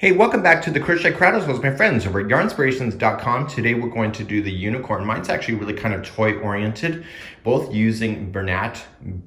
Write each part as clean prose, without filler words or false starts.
Hey, welcome back to the Crochet Crowd as well as my friends over at yarnspirations.com. Today we're going to do the unicorn. Mine's actually really kind of toy oriented, both using Bernat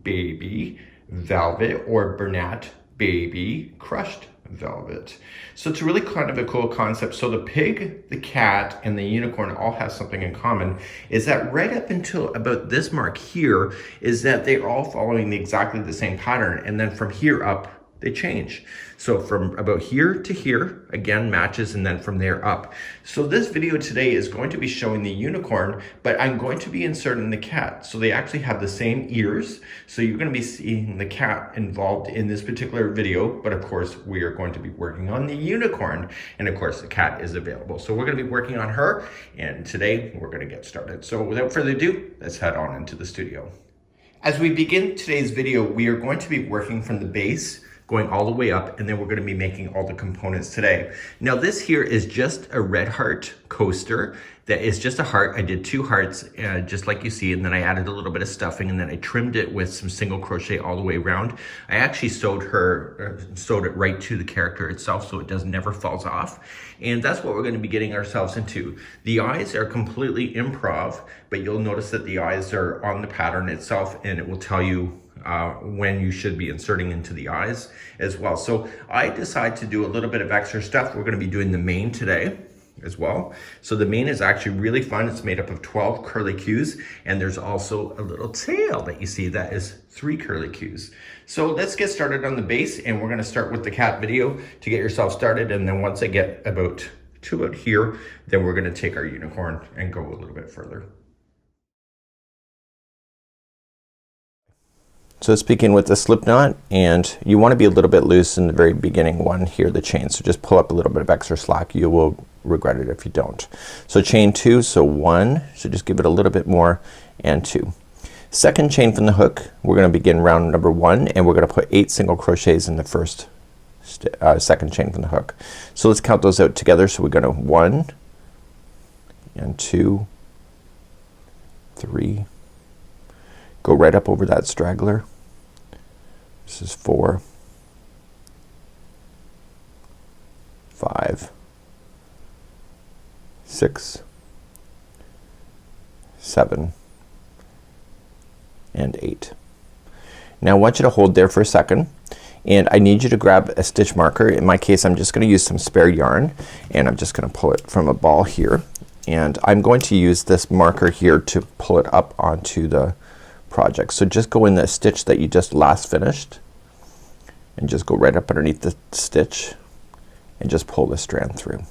Baby Velvet or Bernat Baby Crushed Velvet. So it's really kind of a cool concept. So the pig, the cat, and the unicorn all have something in common, is that right up until about this mark here is that they're all following exactly the same pattern, and then from here up they change. So from about here to here, again, matches, and then from there up. So this video today is going to be showing the unicorn, but I'm going to be inserting the cat. So they actually have the same ears. So you're going to be seeing the cat involved in this particular video, but of course we are going to be working on the unicorn. And of course the cat is available. So we're going to be working on her, and today we're going to get started. So without further ado, let's head on into the studio. As we begin today's video, we are going to be working from the base, going all the way up, and then we're going to be making all the components today. Now this here is just a red heart coaster that is just a heart. I did 2 hearts just like you see, and then I added a little bit of stuffing, and then I trimmed it with some single crochet all the way around. I actually sewed it right to the character itself so it never falls off, and that's what we're going to be getting ourselves into. The eyes are completely improv, but you'll notice that the eyes are on the pattern itself, and it will tell you when you should be inserting into the eyes as well. So I decided to do a little bit of extra stuff. We're going to be doing the mane today as well. So the mane is actually really fun. It's made up of 12 curlicues, and there's also a little tail that you see that is 3 curlicues. So let's get started on the base, and we're going to start with the cat video to get yourself started, and then once I get about here, then we're going to take our unicorn and go a little bit further. So let's begin with the slip knot, and you want to be a little bit loose in the very beginning one here, the chain. So just pull up a little bit of extra slack. You will regret it if you don't. So chain 2, so 1, so just give it a little bit more, and 2. Second chain from the hook, we're going to begin round number 1, and we're going to put 8 single crochets in the first second chain from the hook. So let's count those out together. So we're going to 1 and 2, 3, go right up over that straggler. This is 4, 5, 6, 7, and 8. Now I want you to hold there for a second, and I need you to grab a stitch marker. In my case, I'm just going to use some spare yarn, and I'm just going to pull it from a ball here, and I'm going to use this marker here to pull it up onto the project. So just go in the stitch that you just last finished, and just go right up underneath the stitch and just pull the strand through.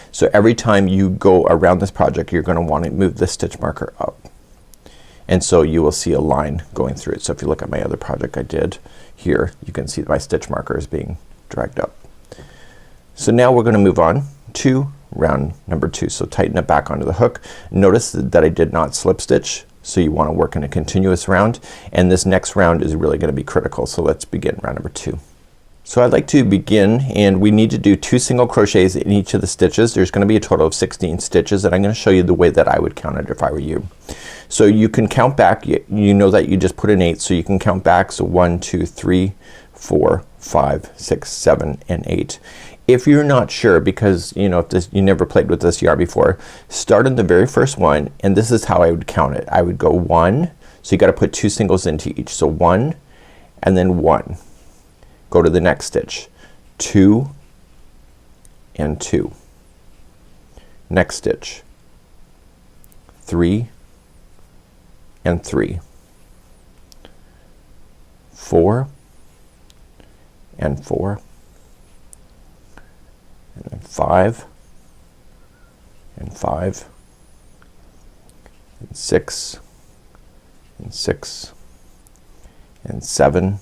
So every time you go around this project, you're going to want to move the stitch marker up, and so you will see a line going through it. So if you look at my other project I did here, you can see my stitch marker is being dragged up. So now we're going to move on to round number 2. So tighten it back onto the hook. Notice that I did not slip stitch, so you want to work in a continuous round, and this next round is really going to be critical. So let's begin round number 2. So I'd like to begin, and we need to do 2 single crochets in each of the stitches. There's going to be a total of 16 stitches, and I'm going to show you the way that I would count it if I were you. So you can count back. You know that you just put in 8, so you can count back. So 1, 2, 3, 4, 5, 6, 7, and 8. If you're not sure, because you know, if you never played with this yarn before, start on the very first one, and this is how I would count it. I would go 1, so you got to put 2 singles into each. So 1 and then 1. Go to the next stitch. 2 and 2. Next stitch. 3 and 3. 4 and 4. And then 5 and 5 and 6 and 6 and 7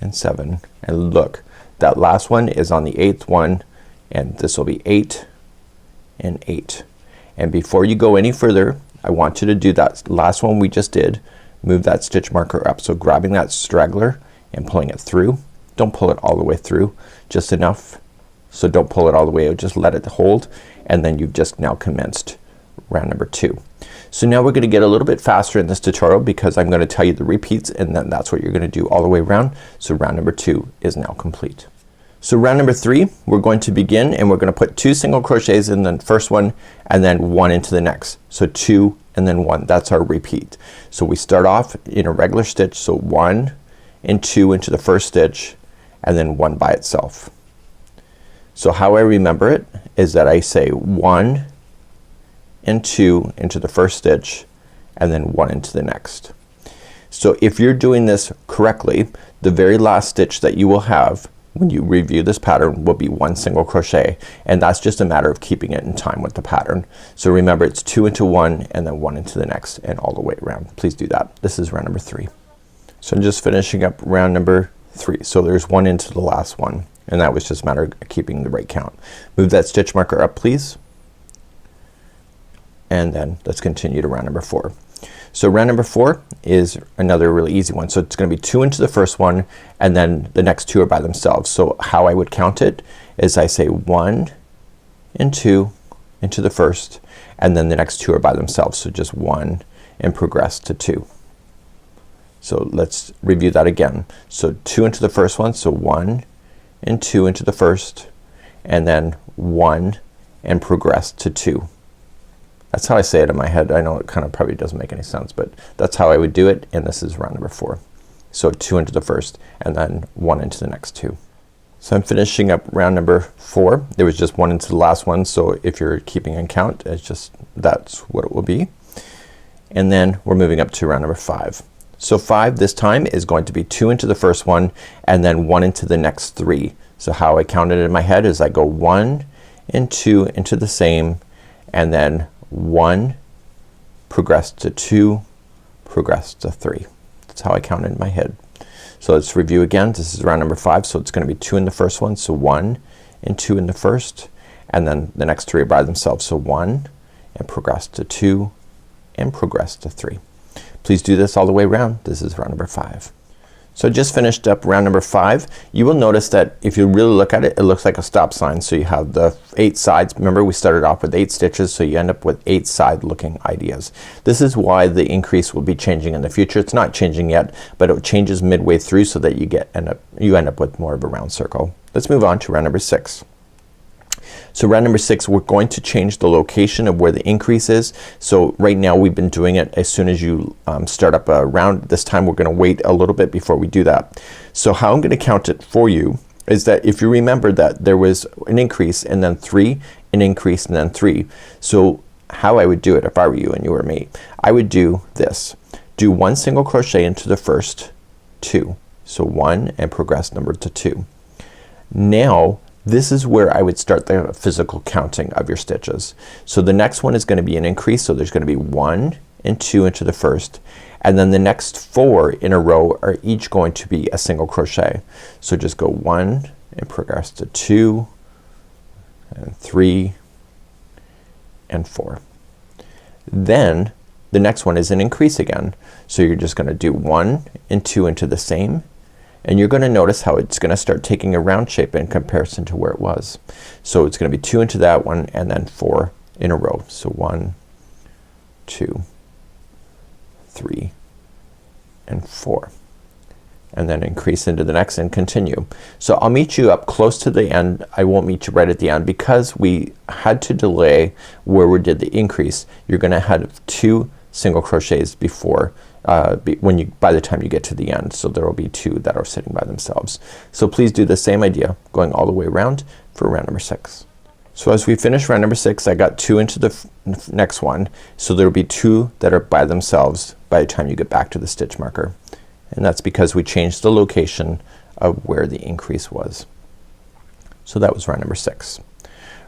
and 7, and look, that last one is on the 8th one, and this will be 8 and 8. And before you go any further, I want you to do that last one we just did. Move that stitch marker up, so grabbing that straggler and pulling it through. Don't pull it all the way through, just enough. So don't pull it all the way out, just let it hold, and then you've just now commenced round number 2. So now we're gonna get a little bit faster in this tutorial because I'm gonna tell you the repeats, and then that's what you're gonna do all the way around. So round number 2 is now complete. So round number 3, we're going to begin and we're gonna put 2 single crochets in the first one and then 1 into the next. So 2 and then 1. That's our repeat. So we start off in a regular stitch, so 1 and 2 into the first stitch and then 1 by itself. So how I remember it is that I say 1 and 2 into the first stitch and then 1 into the next. So if you're doing this correctly, the very last stitch that you will have when you review this pattern will be 1 single crochet, and that's just a matter of keeping it in time with the pattern. So remember, it's 2 into 1 and then 1 into the next and all the way around. Please do that. This is round number 3. So I'm just finishing up round number 3. So there's 1 into the last one, and that was just a matter of keeping the right count. Move that stitch marker up, please, and then let's continue to round number 4. So round number 4 is another really easy one. So it's gonna be 2 into the first one and then the next 2 are by themselves. So how I would count it is I say 1 and 2 into the first and then the next 2 are by themselves. So just 1 and progress to 2. So let's review that again. So 2 into the first one, so 1 and 2 into the first and then 1 and progress to 2. That's how I say it in my head. I know it kind of probably doesn't make any sense, but that's how I would do it, and this is round number 4. So 2 into the first and then 1 into the next 2. So I'm finishing up round number 4. There was just 1 into the last one, so if you're keeping in count, it's just that's what it will be. And then we're moving up to round number 5. So 5 this time is going to be 2 into the first one and then 1 into the next 3. So how I count it in my head is I go 1 and 2 into the same and then 1, progress to 2, progress to 3. That's how I count it in my head. So let's review again. This is round number 5, so it's gonna be 2 in the first one, so 1 and 2 in the first and then the next 3 are by themselves. So 1 and progress to 2 and progress to 3. Please do this all the way around. This is round number 5. So I just finished up round number 5. You will notice that if you really look at it, it looks like a stop sign. So you have the 8 sides. Remember we started off with 8 stitches, so you end up with 8 side looking ideas. This is why the increase will be changing in the future. It's not changing yet, but it changes midway through so that you end up with more of a round circle. Let's move on to round number 6. So round number 6, we're going to change the location of where the increase is. So right now we've been doing it as soon as you start up a round. This time we're gonna wait a little bit before we do that. So how I'm gonna count it for you is that if you remember that there was an increase and then 3, an increase and then 3. So how I would do it if I were you and you were me, I would do this. Do 1 single crochet into the first 2. So 1 and progress number to 2. Now this is where I would start the physical counting of your stitches. So the next one is gonna be an increase, so there's gonna be 1 and 2 into the first and then the next 4 in a row are each going to be a single crochet. So just go 1 and progress to 2 and 3 and 4. Then the next one is an increase again. So you're just gonna do 1 and 2 into the same, and you're gonna notice how it's gonna start taking a round shape in comparison to where it was. So it's gonna be 2 into that one and then 4 in a row. So 1, 2, 3 and 4, and then increase into the next and continue. So I'll meet you up close to the end. I won't meet you right at the end because we had to delay where we did the increase. You're gonna have 2 single crochets before by the time you get to the end. So there will be 2 that are sitting by themselves. So please do the same idea going all the way around for round number 6. So as we finish round number 6, I got 2 into the next one. So there will be 2 that are by themselves by the time you get back to the stitch marker. And that's because we changed the location of where the increase was. So that was round number 6.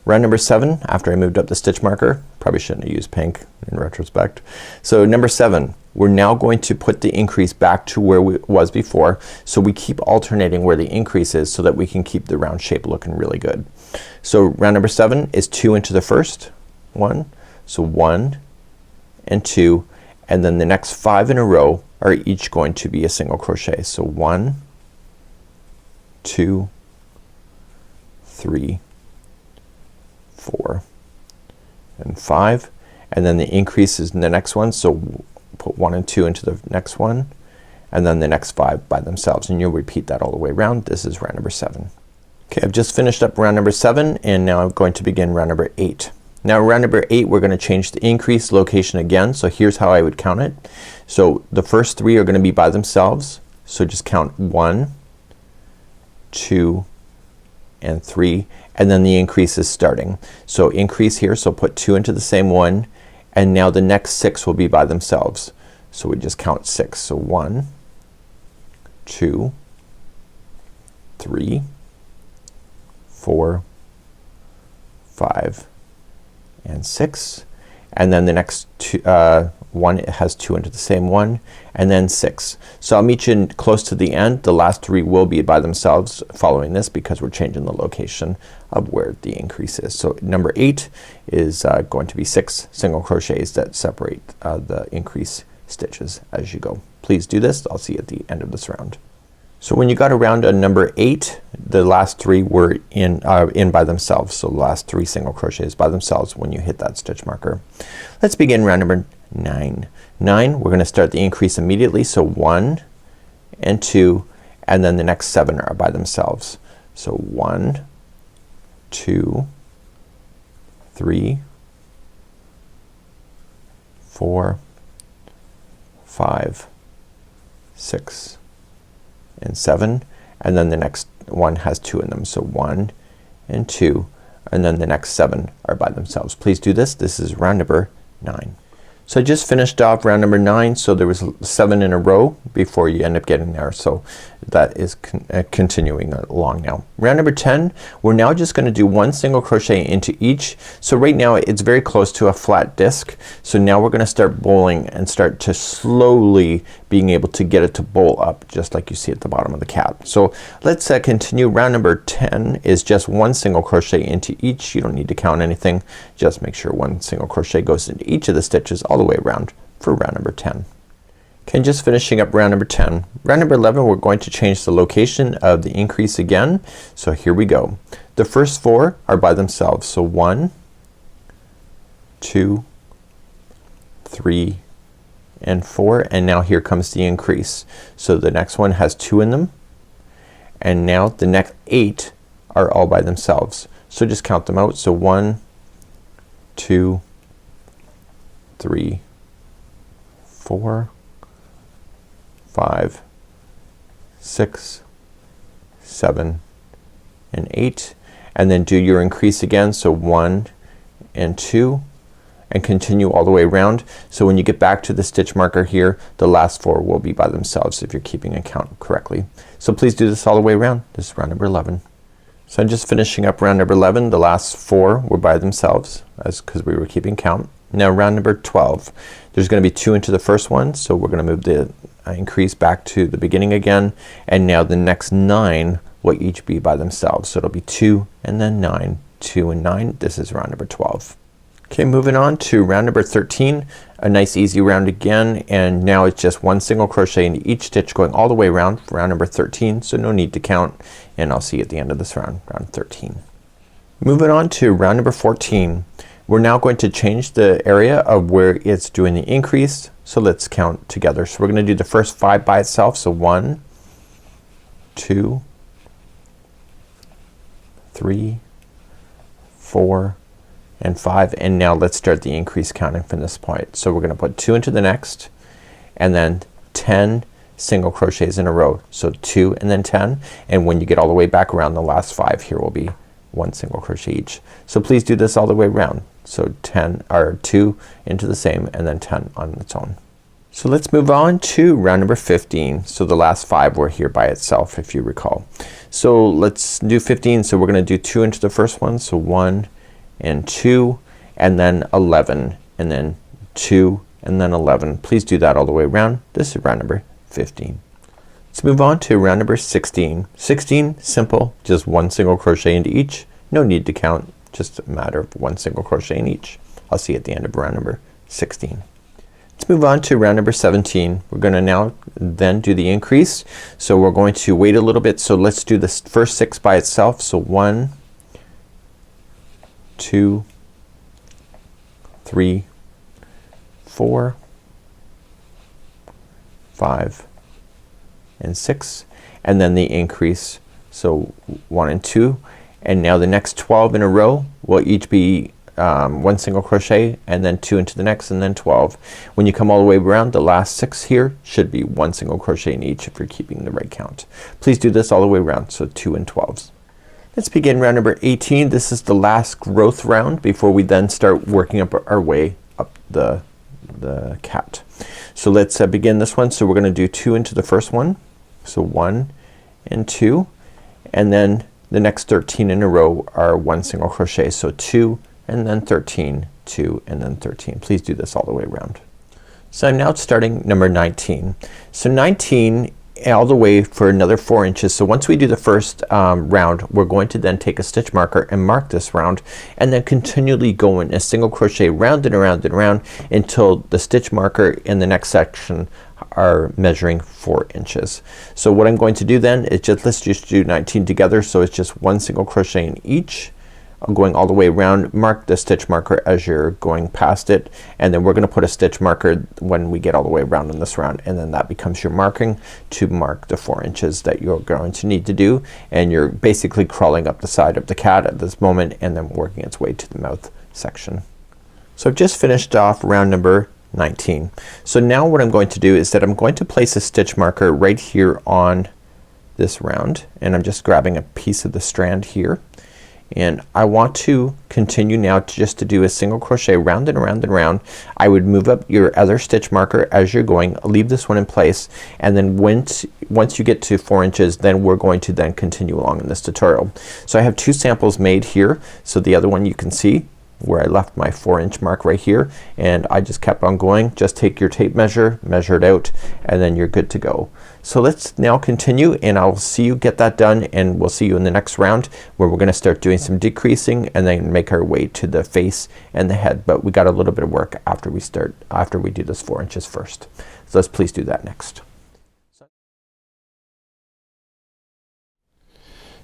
Round number 7, after I moved up the stitch marker, probably shouldn't have used pink in retrospect. So number 7, we're now going to put the increase back to where it was before. So we keep alternating where the increase is so that we can keep the round shape looking really good. So round number 7 is 2 into the first one. So 1 and 2, and then the next 5 in a row are each going to be a single crochet. So 1, 2, 3, 4 and 5, and then the increase is in the next one. So put 1 and 2 into the next one and then the next 5 by themselves, and you'll repeat that all the way around. This is round number 7. Okay, I've just finished up round number 7 and now I'm going to begin round number 8. Now round number 8 we're gonna change the increase location again. So here's how I would count it. So the first 3 are gonna be by themselves. So just count 1, 2 and 3, and then the increase is starting. So increase here, so put 2 into the same one, and now the next 6 will be by themselves. So we just count 6. So 1, 2, 3, 4, 5 and 6, and then the next one has 2 into the same one, and then 6. So I'll meet you close to the end. The last 3 will be by themselves following this because we're changing the location of where the increase is. So number 8 is going to be 6 single crochets that separate the increase stitches as you go. Please do this. I'll see you at the end of this round. So when you got around a number 8, the last 3 were in by themselves. So the last 3 single crochets by themselves when you hit that stitch marker. Let's begin round number 9. 9 we're gonna start the increase immediately. So 1 and 2, and then the next 7 are by themselves. So 1, 2, 3, 4, 5, 6 and 7, and then the next one has 2 in them. So 1 and 2, and then the next 7 are by themselves. Please do this. This is round number 9. So I just finished off round number 9. So there was 7 in a row before you end up getting there. So that is continuing along now. Round number 10, we're now just gonna do 1 single crochet into each. So right now it's very close to a flat disc. So now we're gonna start bowling and start to slowly being able to get it to bowl up just like you see at the bottom of the cap. So let's continue. Round number 10 is just 1 single crochet into each. You don't need to count anything. Just make sure 1 single crochet goes into each of the stitches all the way around for round number 10. Okay, just finishing up round number 10. Round number 11 we're going to change the location of the increase again. So here we go. The first 4 are by themselves. So 1, 2, 3 and 4, and now here comes the increase. So the next one has 2 in them, and now the next 8 are all by themselves. So just count them out. So 1, 2, 3, 4, 5, 6, 7 and 8, and then do your increase again. So 1 and 2, and continue all the way around. So when you get back to the stitch marker here, the last 4 will be by themselves if you're keeping a count correctly. So please do this all the way around. This is round number 11. So I'm just finishing up round number 11. The last 4 were by themselves because we were keeping count. Now round number 12. There's gonna be 2 into the first one, so we're gonna move the increase back to the beginning again, and now the next 9 will each be by themselves. So it'll be 2 and then 9, 2 and 9. This is round number 12. Okay, moving on to round number 13. A nice easy round again, and now it's just 1 single crochet into each stitch going all the way around for round number 13. So no need to count, and I'll see you at the end of this round, round 13. Moving on to round number 14. We're now going to change the area of where it's doing the increase. So let's count together. So we're gonna do the first 5 by itself. So 1, 2, 3, 4 and 5, and now let's start the increase counting from this point. So we're gonna put 2 into the next, and then 10 single crochets in a row. So 2 and then 10, and when you get all the way back around, the last 5 here will be 1 single crochet each. So please do this all the way around. So 10 or 2 into the same, and then 10 on its own. So let's move on to round number 15. So the last 5 were here by itself if you recall. So let's do 15. So we're gonna do 2 into the first one. So 1 and 2, and then 11, and then 2 and then 11. Please do that all the way around. This is round number 15. Let's move on to round number 16. 16, simple, just 1 single crochet into each. No need to count, just a matter of 1 single crochet in each. I'll see you at the end of round number 16. Let's move on to round number 17. We're gonna now then do the increase. So we're going to wait a little bit. So let's do the first 6 by itself. So 1, 2, 3, 4, 5 and 6, and then the increase. So 1 and 2, and now the next 12 in a row will each be 1 single crochet and then 2 into the next and then 12. When you come all the way around, the last 6 here should be 1 single crochet in each if you're keeping the right count. Please do this all the way around, so 2 and 12s. Let's begin round number 18. This is the last growth round before we then start working up our way up the cat. So let's begin this one. So we're gonna do 2 into the first one. So 1 and 2, and then the next 13 in a row are 1 single crochet. So 2 and then 13, 2 and then 13. Please do this all the way around. So I'm now starting number 19. So 19 all the way for another 4 inches. So once we do the first round, we're going to then take a stitch marker and mark this round, and then continually go in a single crochet round and around and around until the stitch marker in the next section are measuring 4 inches. So what I'm going to do then is let's just do 19 together. So it's just 1 single crochet in each. I'm going all the way around. Mark the stitch marker as you're going past it, and then we're gonna put a stitch marker when we get all the way around in this round, and then that becomes your marking to mark the 4 inches that you're going to need to do. And you're basically crawling up the side of the cat at this moment and then working its way to the mouth section. So I've just finished off round number 19. So now what I'm going to do is that I'm going to place a stitch marker right here on this round, and I'm just grabbing a piece of the strand here, and I want to continue now to do a single crochet round and around and around. I would move up your other stitch marker as you're going, leave this one in place, and then once you get to 4 inches, then we're going to then continue along in this tutorial. So I have 2 samples made here. So the other one you can see where I left my 4-inch mark right here, and I just kept on going. Just take your tape measure, measure it out, and then you're good to go. So let's now continue, and I'll see you get that done, and we'll see you in the next round where we're gonna start doing some decreasing and then make our way to the face and the head. But we got a little bit of work after we do this 4 inches first. So let's please do that next.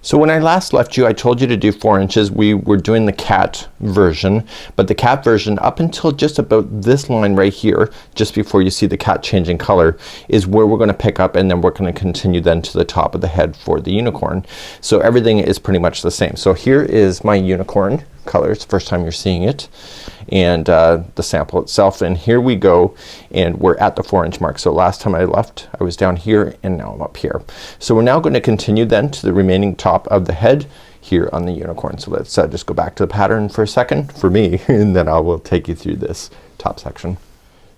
So when I last left you, I told you to do 4 inches. We were doing the cat version, but the cat version up until just about this line right here, just before you see the cat changing color, is where we're gonna pick up, and then we're gonna continue then to the top of the head for the unicorn. So everything is pretty much the same. So here is my unicorn color. It's the first time you're seeing it, and the sample itself, and here we go, and we're at the 4-inch mark. So last time I left, I was down here, and now I'm up here. So we're now going to continue then to the remaining top of the head here on the unicorn. So let's just go back to the pattern for a second for me, and then I will take you through this top section.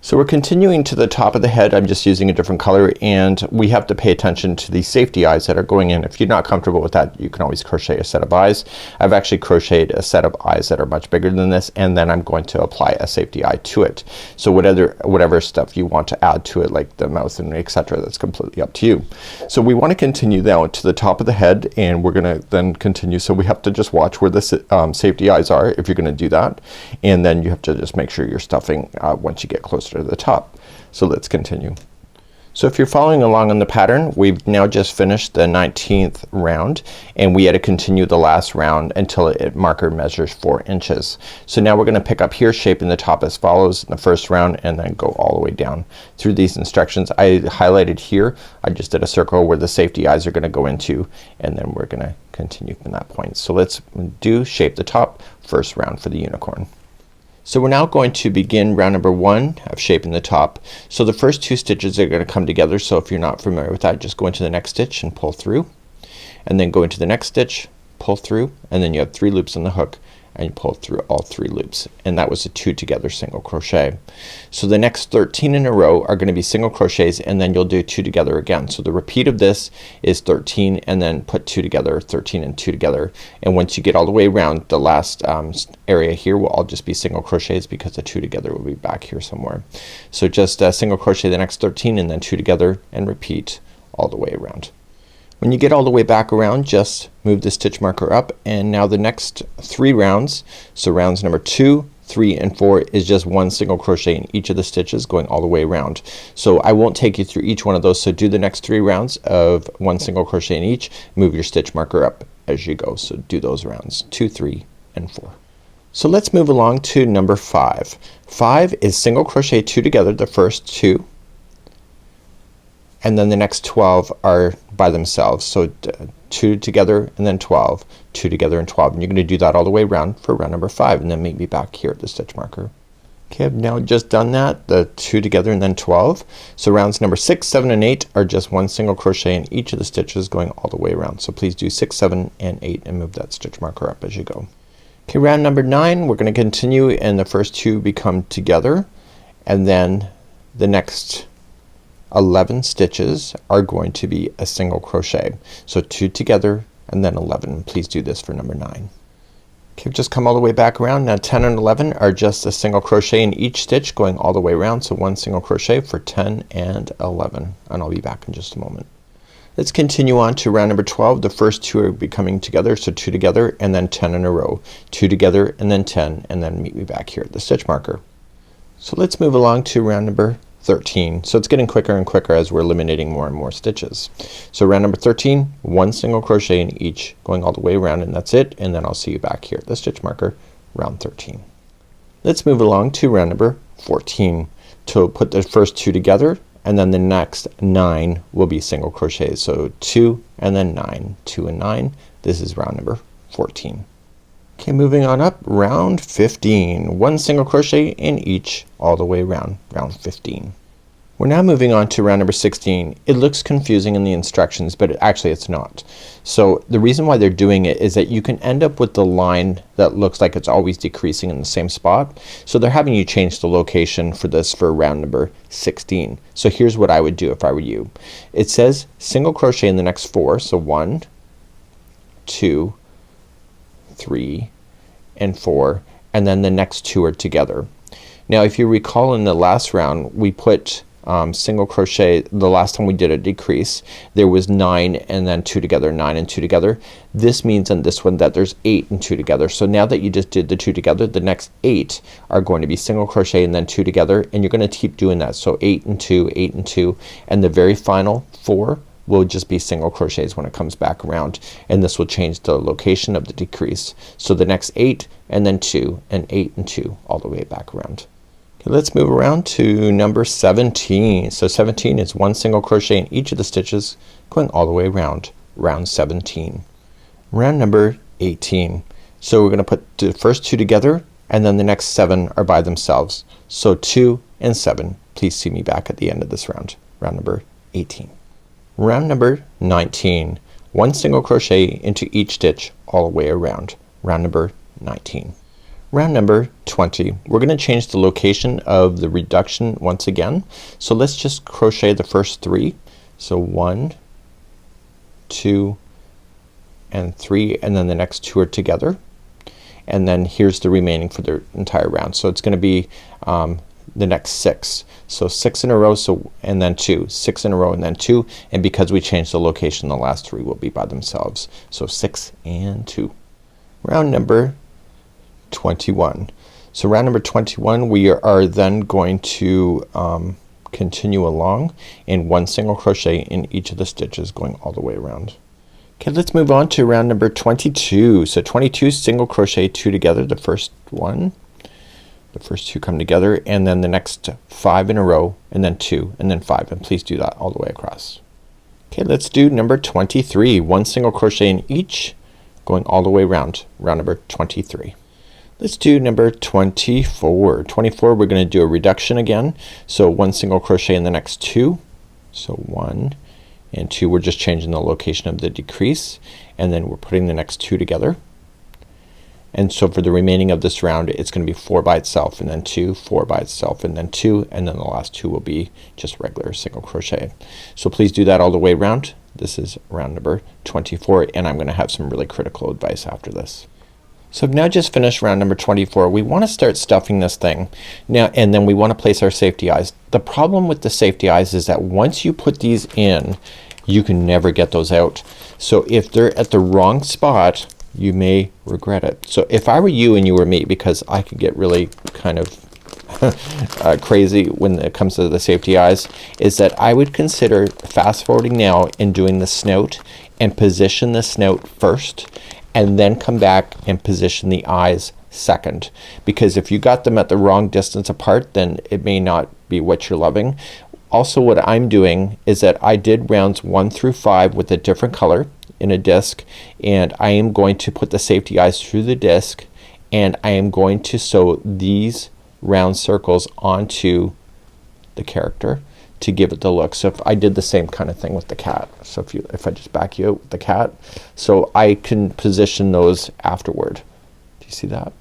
So we're continuing to the top of the head. I'm just using a different color, and we have to pay attention to the safety eyes that are going in. If you're not comfortable with that, you can always crochet a set of eyes. I've actually crocheted a set of eyes that are much bigger than this, and then I'm going to apply a safety eye to it. So whatever stuff you want to add to it, like the mouth and etc., that's completely up to you. So we want to continue now to the top of the head, and we're gonna then continue. So we have to just watch where the safety eyes are if you're gonna do that, and then you have to just make sure you're stuffing once you get closer to the top. So let's continue. So if you're following along on the pattern, we've now just finished the 19th round, and we had to continue the last round until marker measures 4 inches. So now we're gonna pick up here, shaping the top as follows in the first round, and then go all the way down through these instructions. I highlighted here, I just did a circle where the safety eyes are gonna go into, and then we're gonna continue from that point. So let's shape the top first round for the unicorn. So we're now going to begin round number 1 of shaping the top. So the first 2 stitches are gonna come together. So if you're not familiar with that, just go into the next stitch and pull through, and then go into the next stitch, pull through, and then you have 3 loops on the hook, and you pull through all 3 loops, and that was a 2 together single crochet. So the next 13 in a row are gonna be single crochets, and then you'll do 2 together again. So the repeat of this is 13, and then put 2 together, 13 and 2 together, and once you get all the way around, the last area here will all just be single crochets, because the 2 together will be back here somewhere. So just single crochet the next 13, and then 2 together, and repeat all the way around. When you get all the way back around, just move the stitch marker up, and now the next 3 rounds, so rounds number 2, 3 and 4 is just 1 single crochet in each of the stitches going all the way around. So I won't take you through each one of those, so do the next 3 rounds of 1 single crochet in each, move your stitch marker up as you go. So do those rounds 2, 3 and 4. So let's move along to number 5. 5 is single crochet 2 together, the first 2, and then the next 12 are by themselves. So 2 together and then 12, 2 together and 12, and you're gonna do that all the way around for round number 5, and then meet me back here at the stitch marker. Okay, I've now just done that, the 2 together and then 12. So rounds number 6, 7 and 8 are just one single crochet in each of the stitches going all the way around. So please do 6, 7 and 8 and move that stitch marker up as you go. Okay, round number 9 we're gonna continue, and the first 2 become together, and then the next 11 stitches are going to be a single crochet. So 2 together and then 11. Please do this for number 9. Okay, just come all the way back around. Now 10 and 11 are just a single crochet in each stitch going all the way around. So one single crochet for 10 and 11, and I'll be back in just a moment. Let's continue on to round number 12. The first 2 are becoming together, so 2 together and then 10 in a row, 2 together and then 10, and then meet me back here at the stitch marker. So let's move along to round number 13. So it's getting quicker and quicker as we're eliminating more and more stitches. So round number 13, one single crochet in each going all the way around, and that's it, and then I'll see you back here at the stitch marker, round 13. Let's move along to round number 14. To put the first 2 together, and then the next 9 will be single crochets. So 2 and then 9, 2 and 9. This is round number 14. Okay, moving on up, round 15. One single crochet in each all the way around, round 15. We're now moving on to round number 16. It looks confusing in the instructions, but actually it's not. So the reason why they're doing it is that you can end up with the line that looks like it's always decreasing in the same spot. So they're having you change the location for this for round number 16. So here's what I would do if I were you. It says single crochet in the next 4. So 1, 2, 3 and 4, and then the next 2 are together. Now if you recall, in the last round we put single crochet, the last time we did a decrease there was 9 and then 2 together, 9 and 2 together. This means on this one that there's 8 and 2 together. So now that you just did the 2 together, the next 8 are going to be single crochet and then 2 together, and you're gonna keep doing that. So 8 and 2, 8 and 2, and the very final 4 will just be single crochets when it comes back around, and this will change the location of the decrease. So the next 8 and then 2 and 8 and 2 all the way back around. Okay, let's move around to number 17. So 17 is one single crochet in each of the stitches going all the way around, round 17. Round number 18. So we're gonna put the first 2 together, and then the next 7 are by themselves. So 2 and 7. Please see me back at the end of this round, round number 18. Round number 19. One single crochet into each stitch all the way around, round number 19. Round number 20. We're gonna change the location of the reduction once again. So let's just crochet the first 3. So 1, 2 and 3, and then the next 2 are together, and then here's the remaining for the entire round. So it's gonna be the next 6. So 6 in a row, so and then 2, 6 in a row and then 2, and because we changed the location the last 3 will be by themselves. So 6 and 2. Round number 21. So round number 21 we are then going to continue along in one single crochet in each of the stitches going all the way around. Okay, let's move on to round number 22. So 22 single crochet 2 together, the first one. The first 2 come together, and then the next 5 in a row, and then 2 and then 5, and please do that all the way across. Okay, let's do number 23. One single crochet in each going all the way around, round number 23. Let's do number 24. 24 we're gonna do a reduction again. So one single crochet in the next 2. So 1 and 2, we're just changing the location of the decrease, and then we're putting the next 2 together. And so for the remaining of this round it's gonna be 4 by itself, and then 2, 4 by itself, and then 2, and then the last 2 will be just regular single crochet. So please do that all the way around. This is round number 24, and I'm gonna have some really critical advice after this. So I've now just finished round number 24. We want to start stuffing this thing now, and then we want to place our safety eyes. The problem with the safety eyes is that once you put these in, you can never get those out. So if they're at the wrong spot, you may regret it. So if I were you and you were me, because I could get really kind of crazy when it comes to the safety eyes, is that I would consider fast forwarding now and doing the snout, and position the snout first, and then come back and position the eyes second, because if you got them at the wrong distance apart, then it may not be what you're loving. Also what I'm doing is that I did rounds 1 through 5 with a different color in a disc, and I am going to put the safety eyes through the disc, and I am going to sew these round circles onto the character to give it the look. So if I did the same kind of thing with the cat, so if I just back you out with the cat, so I can position those afterward. Do you see that?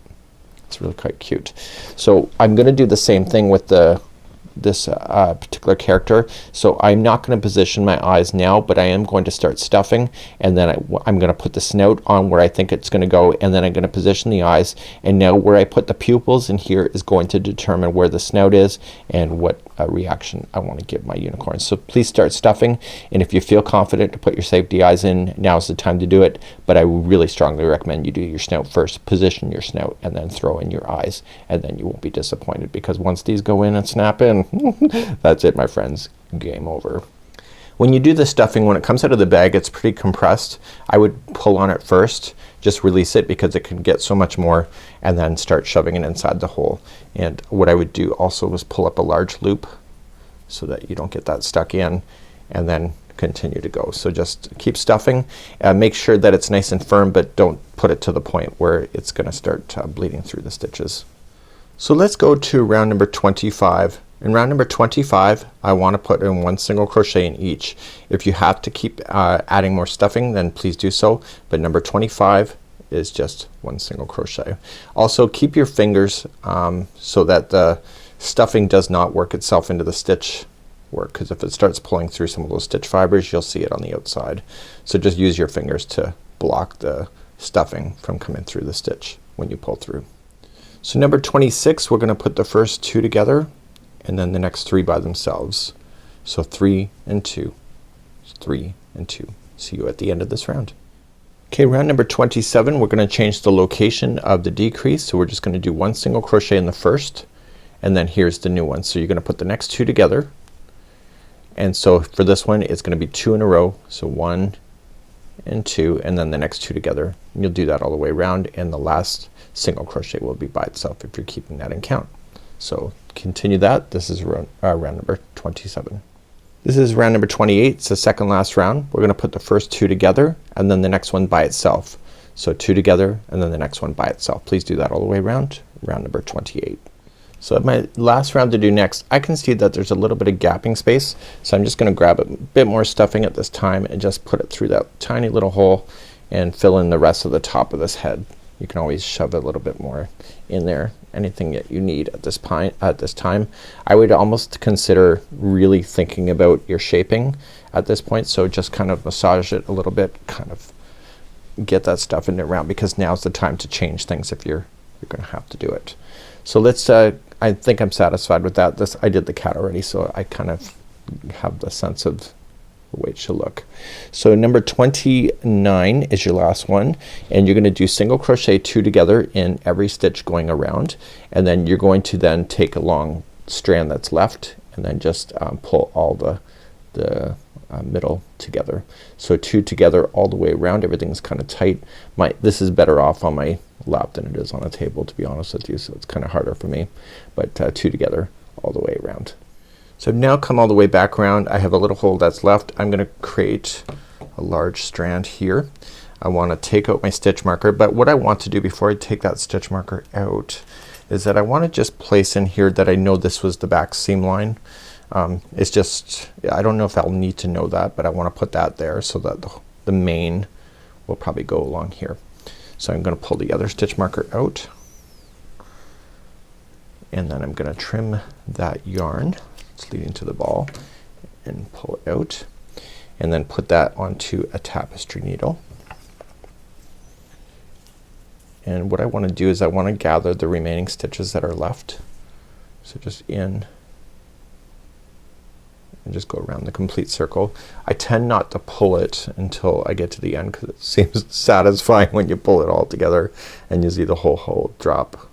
It's really quite cute. So I'm gonna do the same thing with this particular character. So I'm not going to position my eyes now, but I am going to start stuffing, and then I'm going to put the snout on where I think it's going to go, and then I'm going to position the eyes, and now where I put the pupils in here is going to determine where the snout is and what reaction I want to give my unicorn. So please start stuffing, and if you feel confident to put your safety eyes in, now's the time to do it, but I really strongly recommend you do your snout first. Position your snout and then throw in your eyes, and then you won't be disappointed, because once these go in and snap in, that's it, my friends. Game over. When you do the stuffing, when it comes out of the bag, it's pretty compressed. I would pull on it first, just release it because it can get so much more, and then start shoving it inside the hole. And what I would do also was pull up a large loop so that you don't get that stuck in, and then continue to go. So just keep stuffing. Make sure that it's nice and firm, but don't put it to the point where it's gonna start bleeding through the stitches. So let's go to round number 25. In round number 25, I want to put in 1 single crochet in each. If you have to keep adding more stuffing, then please do so, but number 25 is just 1 single crochet. Also keep your fingers so that the stuffing does not work itself into the stitch work, because if it starts pulling through some of those stitch fibers, you'll see it on the outside. So just use your fingers to block the stuffing from coming through the stitch when you pull through. So number 26, we're gonna put the first 2 together, and then the next 3 by themselves. So 3 and 2, 3 and 2. See you at the end of this round. Okay, round number 27, we're gonna change the location of the decrease. So we're just gonna do 1 single crochet in the first, and then here's the new one. So you're gonna put the next 2 together, and so for this one it's gonna be 2 in a row. So 1 and 2, and then the next 2 together. And you'll do that all the way around, and the last single crochet will be by itself if you're keeping that in count. So continue that. This is round number 27. This is round number 28. It's the second last round. We're gonna put the first 2 together, and then the next one by itself. So 2 together, and then the next one by itself. Please do that all the way around. Round number 28. So my last round to do next, I can see that there's a little bit of gapping space, so I'm just gonna grab a bit more stuffing at this time and just put it through that tiny little hole and fill in the rest of the top of this head. You can always shove a little bit more in there, anything that you need at this time. I would almost consider really thinking about your shaping at this point, so just kind of massage it a little bit, kind of get that stuff in around, because now's the time to change things if you're gonna have to do it. So let's I think I'm satisfied with that. I did the cat already, so I kind of have the sense of the way it should look. So number 29 is your last one, and you're gonna do single crochet 2 together in every stitch going around, and then you're going to then take a long strand that's left and then just pull all the middle together. So 2 together all the way around. Everything's kind of tight. This is better off on my lap than it is on a table, to be honest with you, so it's kind of harder for me, but 2 together all the way around. So I've now come all the way back around. I have a little hole that's left. I'm gonna create a large strand here. I want to take out my stitch marker, but what I want to do before I take that stitch marker out is that I want to just place in here that I know this was the back seam line. It's just, I don't know if I'll need to know that, but I want to put that there so that the main will probably go along here. So I'm gonna pull the other stitch marker out, and then I'm gonna trim that yarn that's leading to the ball and pull it out, and then put that onto a tapestry needle. And what I want to do is I want to gather the remaining stitches that are left. So just in and just go around the complete circle. I tend not to pull it until I get to the end, because it seems satisfying when you pull it all together and you see the whole hole drop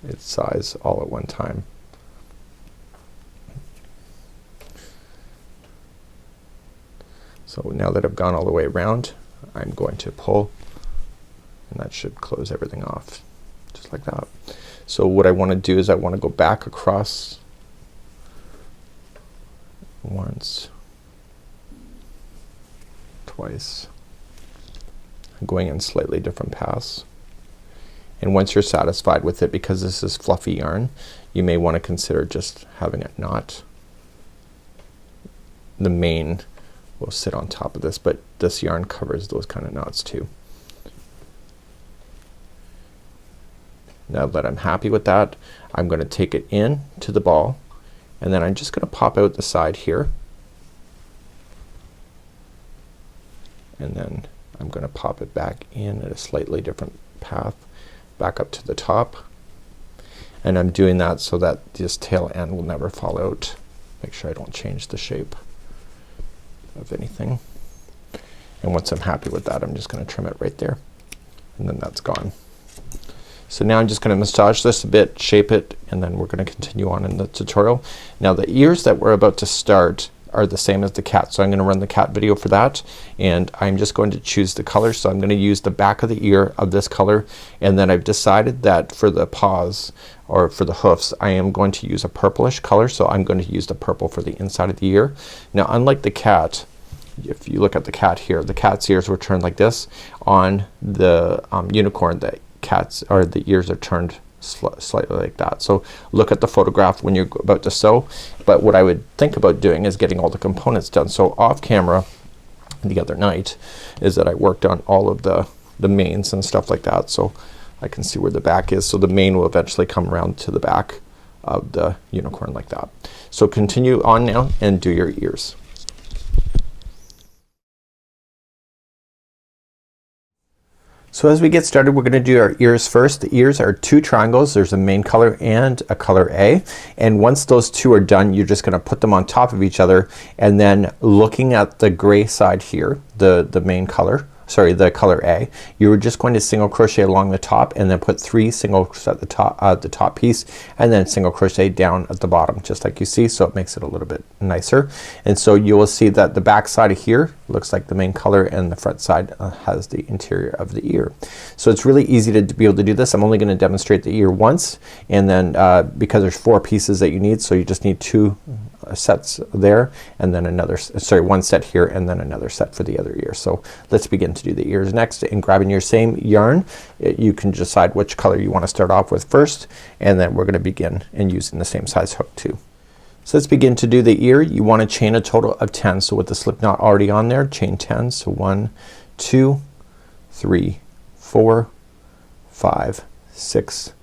its size all at one time. So now that I've gone all the way around, I'm going to pull, and that should close everything off just like that. So what I want to do is I want to go back across once, twice, going in slightly different paths. And once you're satisfied with it, because this is fluffy yarn, you may want to consider just having it knot. The main will sit on top of this, but this yarn covers those kind of knots too. Now that I'm happy with that, I'm going to take it in to the ball, and then I'm just going to pop out the side here, and then I'm going to pop it back in at a slightly different path back up to the top, and I'm doing that so that this tail end will never fall out. Make sure I don't change the shape of anything. And once I'm happy with that, I'm just going to trim it right there, and then that's gone. So now I'm just going to massage this a bit, shape it, and then we're going to continue on in the tutorial. Now the ears that we're about to start are the same as the cat, so I'm going to run the cat video for that, and I'm just going to choose the color. So I'm going to use the back of the ear of this color, and then I've decided that for the paws or for the hoofs I am going to use a purplish color, so I'm going to use the purple for the inside of the ear. Now unlike the cat, if you look at the cat here, the cat's ears were turned like this. On the unicorn, the cat's or the ears are turned slightly like that. So look at the photograph when you're about to sew. But what I would think about doing is getting all the components done. So off camera the other night is that I worked on all of the manes and stuff like that, so I can see where the back is. So the mane will eventually come around to the back of the unicorn like that. So continue on now and do your ears. So as we get started, we're gonna do our ears first. The ears are two triangles. There's a main color and a color A, and once those two are done, you're just gonna put them on top of each other, and then looking at the gray side here, the main color, sorry, the color A, you're just going to single crochet along the top, and then put 3 singles at the top piece, and then single crochet down at the bottom, just like you see, so it makes it a little bit nicer. And so you will see that the back side of here looks like the main color, and the front side has the interior of the ear. So it's really easy to be able to do this. I'm only going to demonstrate the ear once, and then because there's 4 pieces that you need, so you just need 2 sets there, and then another, sorry, 1 set here, and then another set for the other ear. So let's begin to do the ears next. And grabbing your same yarn, you can decide which color you want to start off with first, and then we're going to begin and using the same size hook too. So let's begin to do the ear. You want to chain a total of 10. So with the slip knot already on there, chain 10. So 1, 2, 3, 4, 5, 6,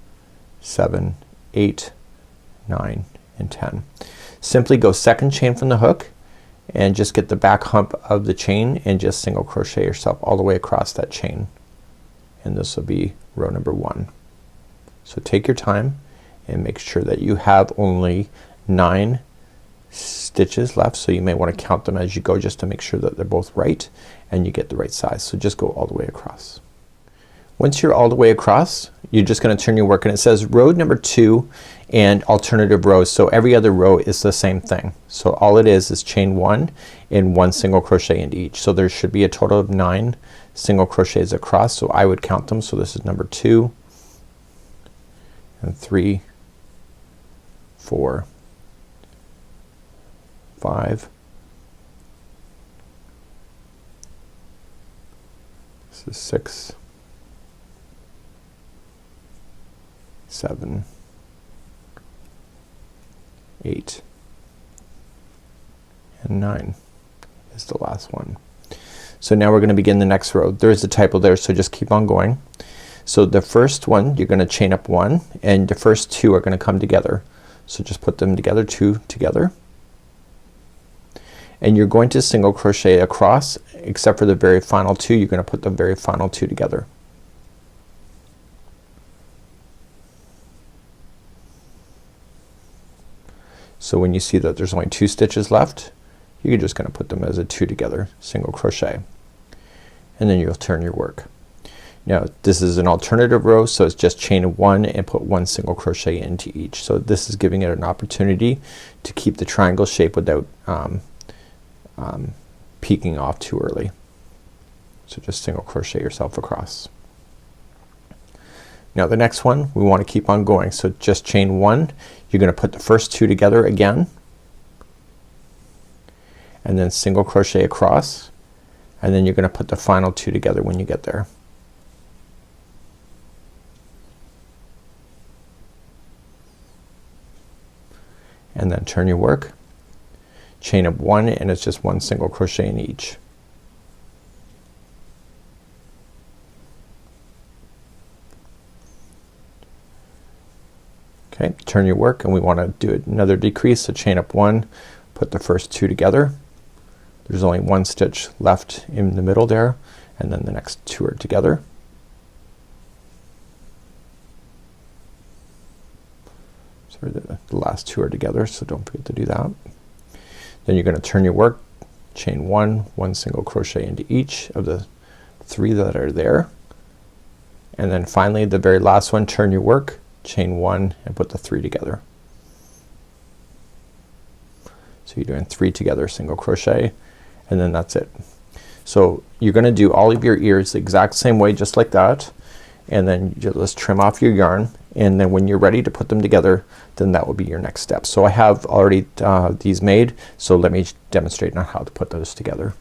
7, 8, 9, and 10. Simply go second chain from the hook and just get the back hump of the chain and just single crochet yourself all the way across that chain, and this will be row number 1. So take your time and make sure that you have only 9 stitches left, so you may want to count them as you go just to make sure that they're both right and you get the right size. So just go all the way across. Once you're all the way across, you're just gonna turn your work, and it says row number 2 and alternative rows, so every other row is the same thing. So all it is chain 1 and 1 single crochet into each. So there should be a total of 9 single crochets across, so I would count them. So this is number 2 and 3, 4, 5, this is 6, 7, 8, and 9 is the last one. So now we're gonna begin the next row. There's a typo there, so just keep on going. So the first one you're gonna chain up 1, and the first 2 are gonna come together. So just put them together, 2 together, and you're going to single crochet across, except for the very final 2. You're gonna put the very final 2 together. So when you see that there's only 2 stitches left, you're just gonna put them as a 2 together, single crochet, and then you'll turn your work. Now this is an alternative row, so it's just chain 1 and put 1 single crochet into each. So this is giving it an opportunity to keep the triangle shape without peeking off too early. So just single crochet yourself across. Now the next one we want to keep on going, so just chain 1. You're gonna put the first 2 together again, and then single crochet across, and then you're gonna put the final 2 together when you get there. And then turn your work, chain up 1, and it's just 1 single crochet in each. Okay, turn your work, and we want to do another decrease, so chain up 1, put the first 2 together. There's only 1 stitch left in the middle there, and then the next 2 are together. Sorry, the last 2 are together, so don't forget to do that. Then you're gonna turn your work, chain 1, 1 single crochet into each of the 3 that are there, and then finally the very last one, turn your work, chain 1, and put the 3 together. So you're doing 3 together, single crochet, and then that's it. So you're gonna do all of your ears the exact same way, just like that, and then you just trim off your yarn, and then when you're ready to put them together, then that will be your next step. So I have already these made, so let me demonstrate on how to put those together.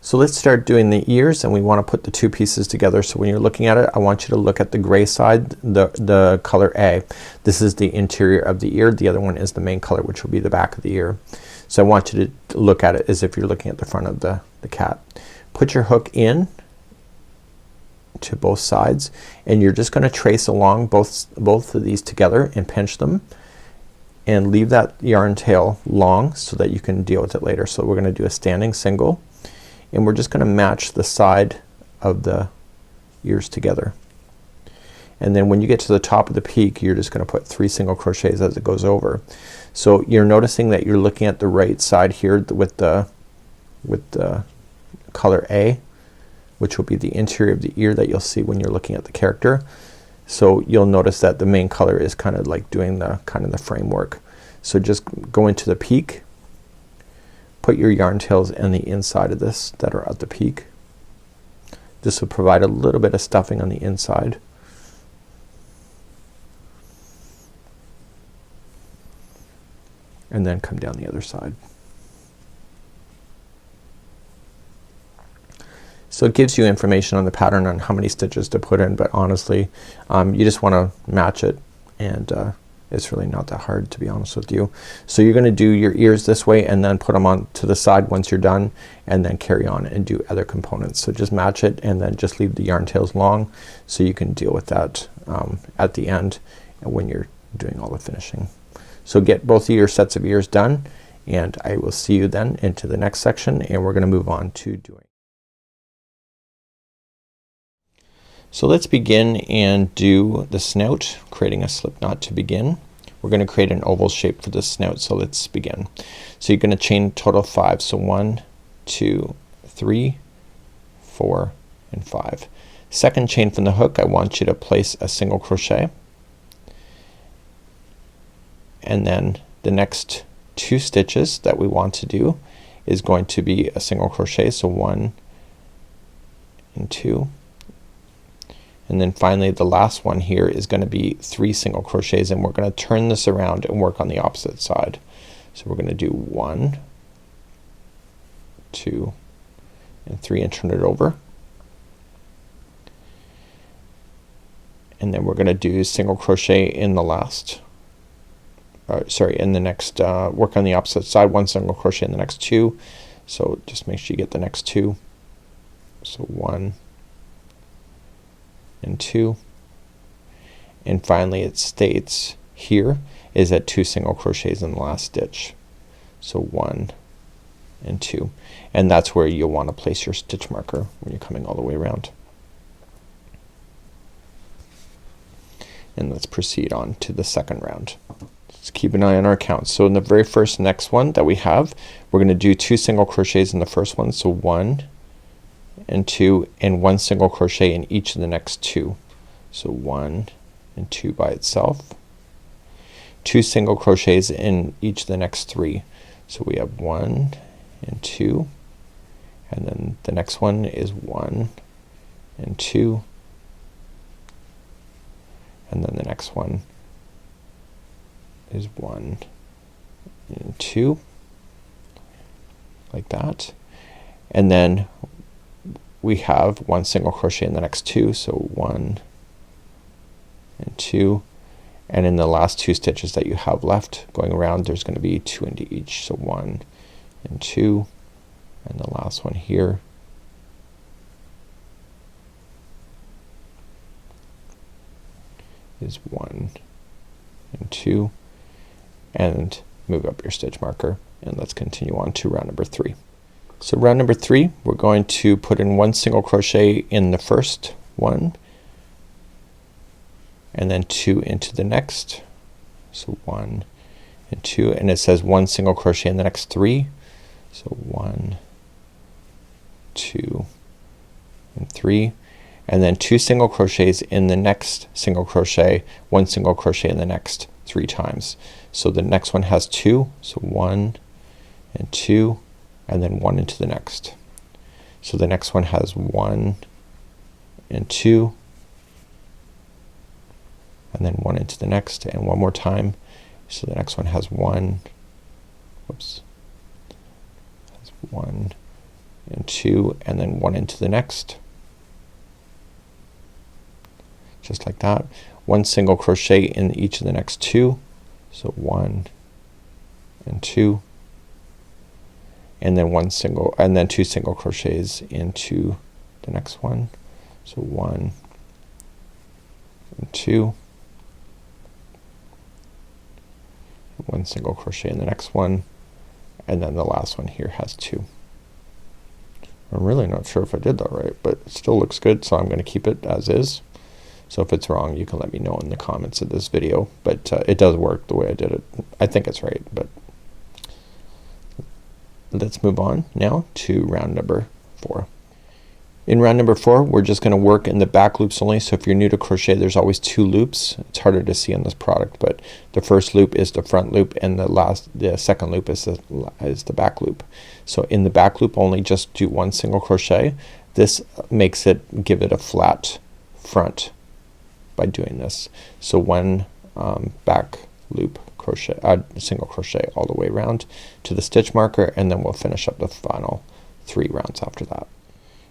So let's start doing the ears, and we want to put the 2 pieces together. So when you're looking at it, I want you to look at the gray side, the color A. This is the interior of the ear. The other one is the main color, which will be the back of the ear. So I want you to look at it as if you're looking at the front of the cat. Put your hook in to both sides, and you're just gonna trace along both of these together and pinch them, and leave that yarn tail long so that you can deal with it later. So we're gonna do a standing single, and we're just gonna match the side of the ears together, and then when you get to the top of the peak, you're just gonna put 3 single crochets as it goes over. So you're noticing that you're looking at the right side here with the color A, which will be the interior of the ear that you'll see when you're looking at the character. So you'll notice that the main color is kind of like doing the the framework. So just go into the peak, put your yarn tails in the inside of this that are at the peak. This will provide a little bit of stuffing on the inside. And then come down the other side. So it gives you information on the pattern on how many stitches to put in, but honestly you just want to match it, and it's really not that hard, to be honest with you. So you're gonna do your ears this way, and then put them on to the side once you're done, and then carry on and do other components. So just match it, and then just leave the yarn tails long so you can deal with that at the end when you're doing all the finishing. So get both of your sets of ears done, and I will see you then into the next section, and we're gonna move on to doing. So let's begin and do the snout, creating a slip knot to begin. We're gonna create an oval shape for the snout, so let's begin. So you're gonna chain total 5. So 1, 2, 3, 4, and 5. Second chain from the hook, I want you to place a single crochet, and then the next 2 stitches that we want to do is going to be a single crochet. So 1 and 2. And then finally the last one here is gonna be 3 single crochets, and we're gonna turn this around and work on the opposite side. So we're gonna do 1, 2, and 3, and turn it over. And then we're gonna do single crochet in the last, in the next, work on the opposite side, 1 single crochet in the next 2. So just make sure you get the next 2. So 1 and 2, and finally it states here is at 2 single crochets in the last stitch. So 1 and 2, and that's where you'll want to place your stitch marker when you're coming all the way around. And let's proceed on to the second round. Let's keep an eye on our count. So in the very first next one that we have, we're gonna do 2 single crochets in the first one. So 1 and 2, and 1 single crochet in each of the next 2. So 1 and 2 by itself. 2 single crochets in each of the next 3. So we have 1 and 2, and then the next one is 1 and 2, and then the next one is 1 and 2, like that. And then we have 1 single crochet in the next 2, so 1 and 2, and in the last 2 stitches that you have left going around there's going to be 2 into each, so 1 and 2, and the last one here is 1 and 2, and move up your stitch marker, and let's continue on to round number 3. So round number 3 we're going to put in 1 single crochet in the first one, and then 2 into the next, so 1 and 2, and it says 1 single crochet in the next 3, so 1, 2 and 3, and then 2 single crochets in the next single crochet, 1 single crochet in the next 3 times. So the next one has 2, so 1 and 2, and then 1 into the next. So the next one has 1 and 2, and then 1 into the next, and one more time. So the next one has 1, whoops, has 1 and 2, and then 1 into the next, just like that. 1 single crochet in each of the next 2, so 1 and 2, and then 1 single, and then 2 single crochets into the next one, so 1 and 2, 1 single crochet in the next one, and then the last one here has 2. I'm really not sure if I did that right, but it still looks good, so I'm going to keep it as is. So if it's wrong you can let me know in the comments of this video, but it does work the way I did it. I think it's right, but let's move on now to round number 4. In round number 4 we're just gonna work in the back loops only. So if you're new to crochet there's always 2 loops. It's harder to see on this product, but the first loop is the front loop and the second loop is the back loop. So in the back loop only just do 1 single crochet. This makes it, give it a flat front by doing this. So 1 back loop crochet, single crochet all the way around to the stitch marker, and then we'll finish up the final 3 rounds after that.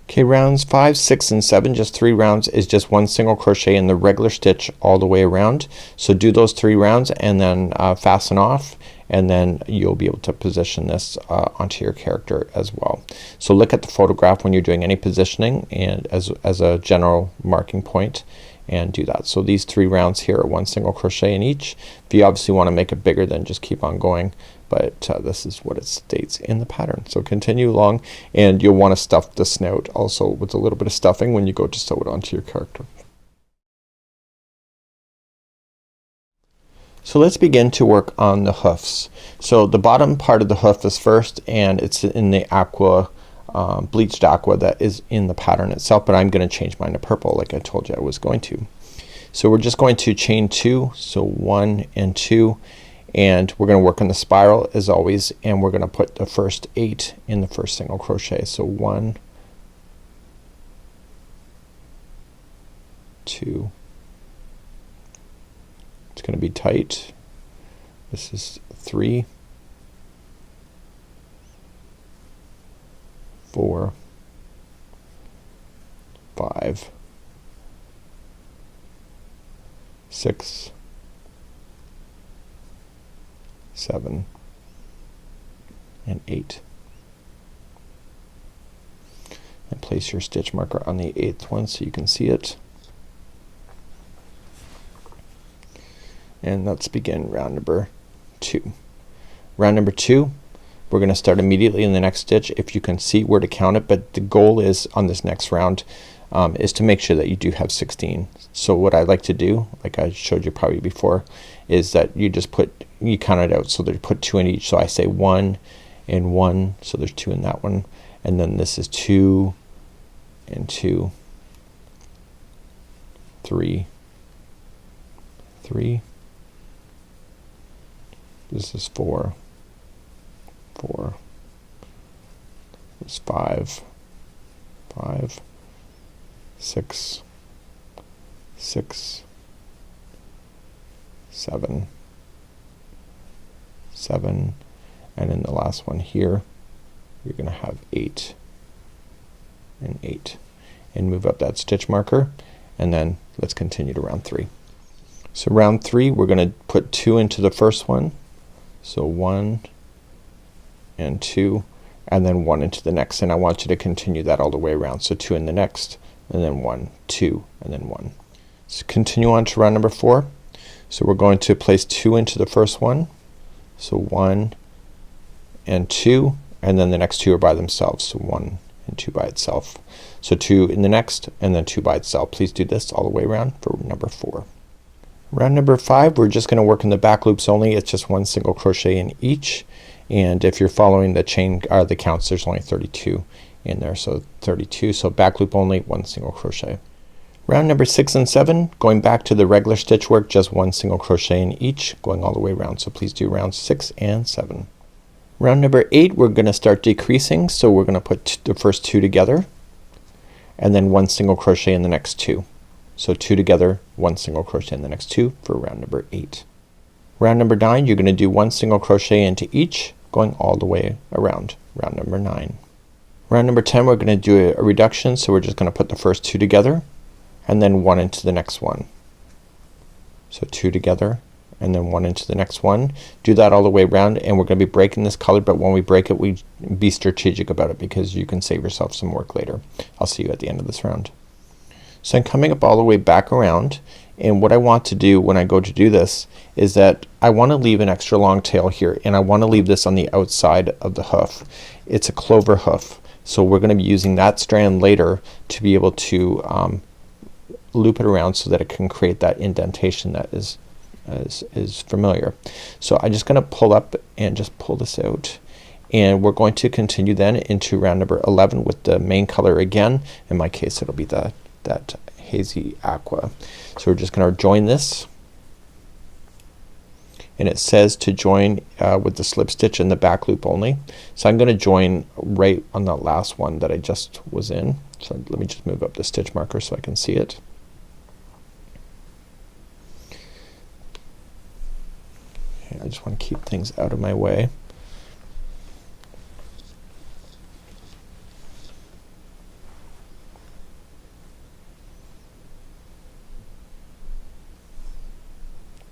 Okay, rounds 5, 6 and 7, just 3 rounds, is just 1 single crochet in the regular stitch all the way around. So do those 3 rounds and then fasten off, and then you'll be able to position this onto your character as well. So look at the photograph when you're doing any positioning and as a general marking point, and do that. So these 3 rounds here are 1 single crochet in each. If you obviously want to make it bigger then just keep on going, but this is what it states in the pattern. So continue along, and you'll want to stuff the snout also with a little bit of stuffing when you go to sew it onto your character. So let's begin to work on the hoofs. So the bottom part of the hoof is first, and it's in the aqua, bleached aqua that is in the pattern itself, but I'm going to change mine to purple like I told you I was going to. So we're just going to chain 2, so 1 and 2, and we're going to work on the spiral as always, and we're going to put the first 8 in the first single crochet. So 1, 2, it's going to be tight. This is 3, 4, 5, 6, 7 and 8. And place your stitch marker on the 8th one so you can see it. And let's begin round number 2. Round number 2 we're gonna start immediately in the next stitch if you can see where to count it, but the goal is on this next round is to make sure that you do have 16. So what I like to do, like I showed you probably before, is that you just you count it out, so that you put 2 in each. So I say 1 and 1, so there's 2 in that one, and then this is 2 and 2, 3, 3, this is 4, 4, this is 5, 5, 6, 6, 7, 7, and in the last one here you're gonna have 8 and 8, and move up that stitch marker, and then let's continue to round 3. So round 3 we're gonna put 2 into the first one, so 1 and 2, and then 1 into the next, and I want you to continue that all the way around. So 2 in the next, and then 1, 2, and then 1. So continue on to round number 4. So we're going to place 2 into the first one, so 1 and 2, and then the next 2 are by themselves, so 1 and 2 by itself. So 2 in the next, and then 2 by itself. Please do this all the way around for number 4. Round number 5 we're just gonna work in the back loops only. It's just 1 single crochet in each, and if you're following the chain the counts, there's only 32 in there, so 32. So back loop only, 1 single crochet. Round number 6 and 7 going back to the regular stitch work, just 1 single crochet in each, going all the way around. So please do rounds 6 and 7. Round number 8 we're gonna start decreasing, so we're gonna put the first 2 together, and then 1 single crochet in the next 2. So 2 together, 1 single crochet in the next 2 for round number 8. Round number 9 you're gonna do 1 single crochet into each, going all the way around. Round number 9. Round number 10 we're gonna do a reduction, so we're just gonna put the first 2 together, and then 1 into the next one. So 2 together, and then 1 into the next one. Do that all the way around, and we're gonna be breaking this color, but when we break it, we be strategic about it, because you can save yourself some work later. I'll see you at the end of this round. So I'm coming up all the way back around, and what I want to do when I go to do this is that I want to leave an extra long tail here, and I want to leave this on the outside of the hoof. It's a clover hoof, so we're gonna be using that strand later to be able to loop it around so that it can create that indentation that is familiar. So I'm just gonna pull up and just pull this out, and we're going to continue then into round number 11 with the main color again. In my case it'll be that hazy aqua. So we're just gonna join this, and it says to join with the slip stitch in the back loop only. So I'm gonna join right on that last one that I just was in. So let me just move up the stitch marker so I can see it. I just want to keep things out of my way.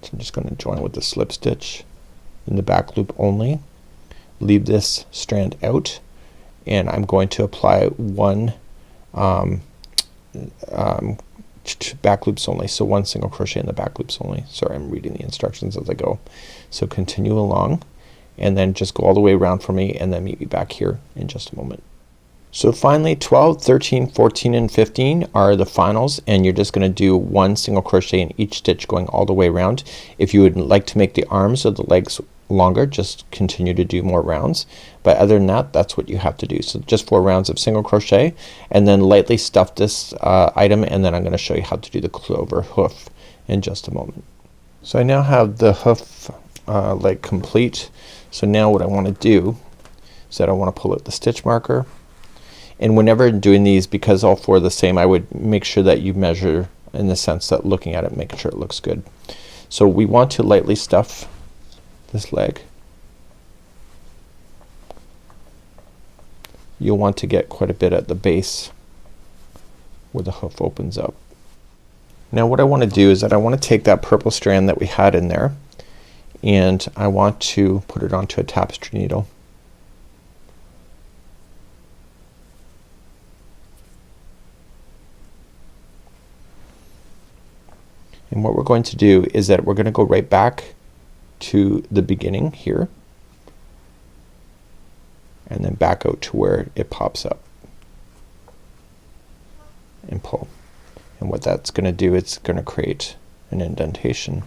So I'm just going to join with the slip stitch in the back loop only. Leave this strand out, and I'm going to apply 1 back loops only, so 1 single crochet in the back loops only. Sorry, I'm reading the instructions as I go. So continue along, and then just go all the way around for me, and then meet me back here in just a moment. So finally 12, 13, 14, and 15 are the finals, and you're just gonna do 1 single crochet in each stitch going all the way around. If you would like to make the arms or the legs longer, just continue to do more rounds, but other than that, that's what you have to do. So just 4 rounds of single crochet, and then lightly stuff this item, and then I'm gonna show you how to do the clover hoof in just a moment. So I now have the hoof leg complete. So now what I want to do is that I want to pull out the stitch marker, and whenever doing these, because all 4 are the same, I would make sure that you measure in the sense that looking at it, making sure it looks good. So we want to lightly stuff this leg. You'll want to get quite a bit at the base where the hoof opens up. Now what I want to do is that I want to take that purple strand that we had in there, and I want to put it onto a tapestry needle. And what we're going to do is that we're going to go right back to the beginning here, and then back out to where it pops up and pull. And what that's gonna do, it's gonna create an indentation.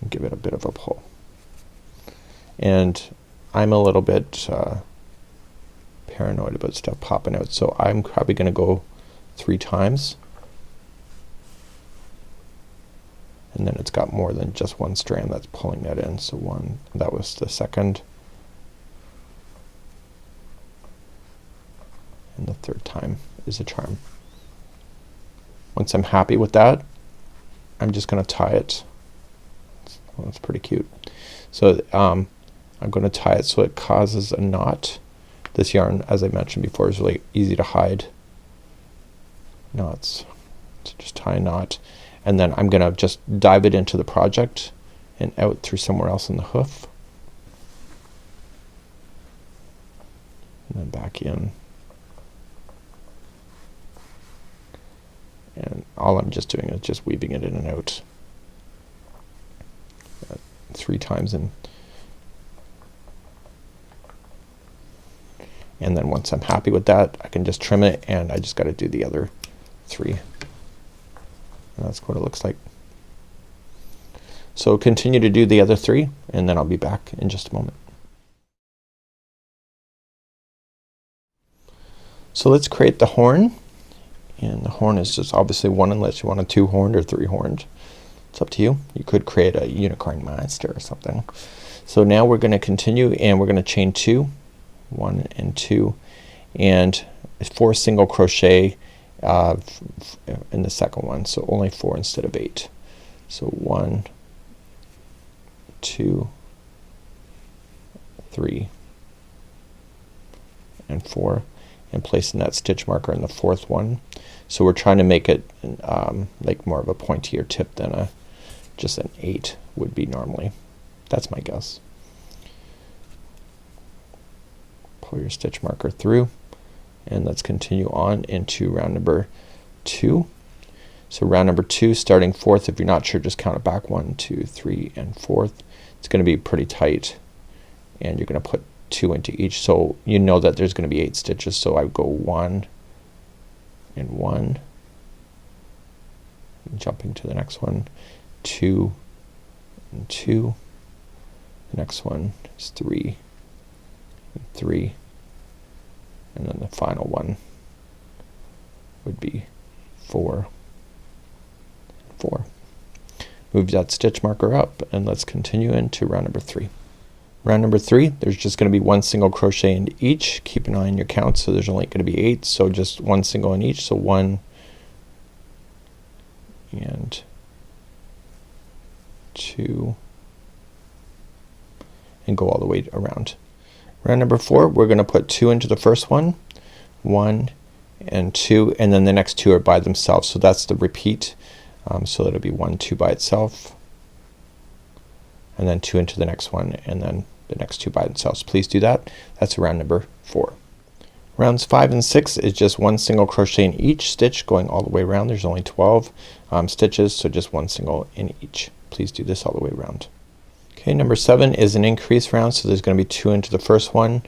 And give it a bit of a pull. And I'm a little bit paranoid about stuff popping out, so I'm probably gonna go 3 times. And then it's got more than just 1 strand that's pulling that in. So 1, that was the second, and the 3rd time is a charm. Once I'm happy with that, I'm just gonna tie it. Well, that's pretty cute. So I'm gonna tie it so it causes a knot. This yarn, as I mentioned before, is really easy to hide knots. So just tie a knot, and then I'm gonna just dive it into the project and out through somewhere else in the hoof, and then back in. And all I'm just doing is just weaving it in and out 3 times, and then once I'm happy with that, I can just trim it, and I just got to do the other 3. And that's what it looks like. So continue to do the other 3, and then I'll be back in just a moment. So let's create the horn, and the horn is just obviously 1 unless you want a 2-horned or 3-horned. It's up to you. You could create a unicorn monster or something. So now we're gonna continue, and we're gonna chain 2, 1 and 2, and 4 single crochet in the second one, so only 4 instead of 8. So 1, 2, 3 and 4, and placing that stitch marker in the 4th one. So we're trying to make it like more of a pointier tip than just an 8 would be normally. That's my guess. Pull your stitch marker through, and let's continue on into round number 2. So round number 2, starting 4th, if you're not sure, just count it back, 1, 2, 3 and 4th. It's gonna be pretty tight, and you're gonna put 2 into each, so you know that there's gonna be 8 stitches. So I go 1 and 1, and jumping to the next one, 2 and 2, the next one is 3 and 3, and then the final one would be 4 and 4. Move that stitch marker up, and let's continue into round number 3. Round number 3, there's just gonna be 1 single crochet in each. Keep an eye on your count, so there's only gonna be 8, so just 1 single in each. So 1 and 2, and go all the way around. Round number 4, we're gonna put 2 into the first one, 1 and 2, and then the next 2 are by themselves, so that's the repeat. So it'll be 1, 2 by itself, and then 2 into the next one, and then the next 2 by themselves. Please do that. That's round number 4. Rounds 5 and 6 is just 1 single crochet in each stitch going all the way around. There's only 12 stitches, so just 1 single in each. Please do this all the way around. Okay, number 7 is an increase round, so there's gonna be 2 into the first one,